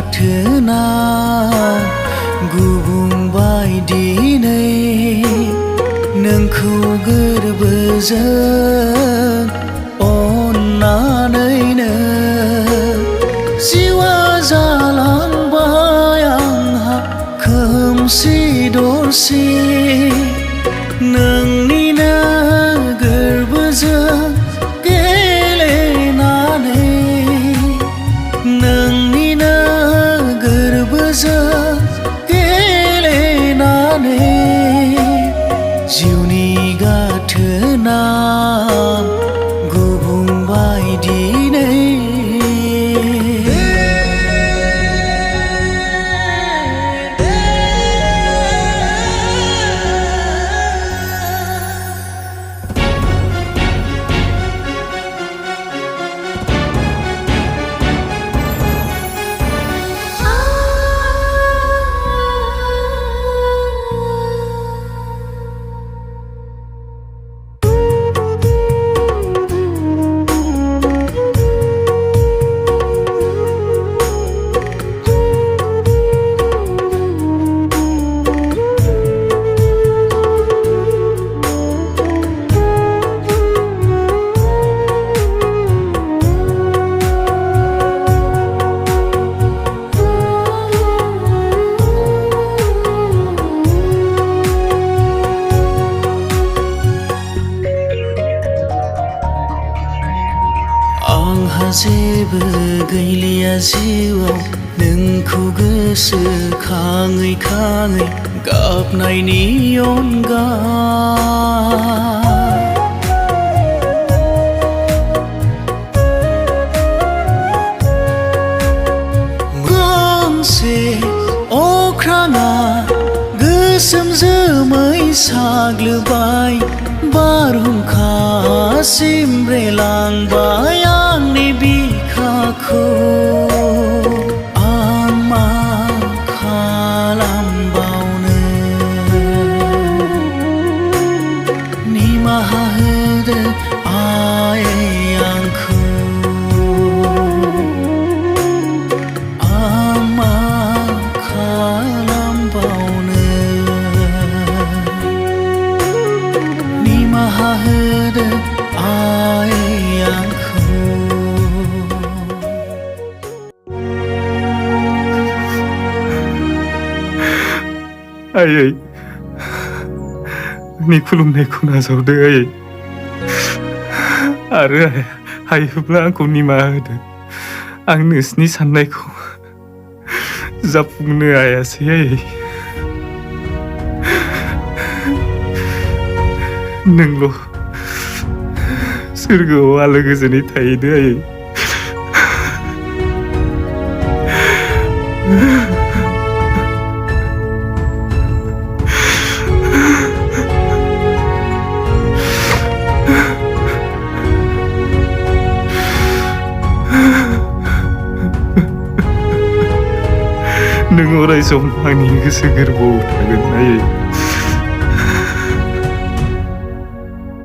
गाथोना गुबुंबाय दिनै नोंखौ गोरबोजों अन्नानैनो जिउआ जालांबाय आंहा खोमसि दरसि नोंनिनो गोरबोजों गेलेनानै नोंनिनो गोरबोजों गेलेनानै जिउनि गाथोना गुबुंबाय दिनै आंहा जेबो गैलिया जिउआव नोंखौ गोसोखाङै खाङै गाबनायनि अनगा गंसे अख्राङा गोसोम जोमै साग्लोबबाय बारहुंखा सिमब्रेलांबाय आंनि बिखाखौ आं मा खालामबावनो निमाहा होदो आयै आंखौ आं मा खालामबावनो निमाहा होदो आयै आंखौ आयै आंनि खुलुमनायखौ नाजावदो आयै आरो हायोब्ला आंखौ निमाहा होदो आं नोंसिनि साननायखौ जाफुंनो हायासै आयै नोंल' सोरगोआव आलो गोजोनै थाहैदो आयै नों अराय सम आंनि गोसो गोरबोआव थागोन आयै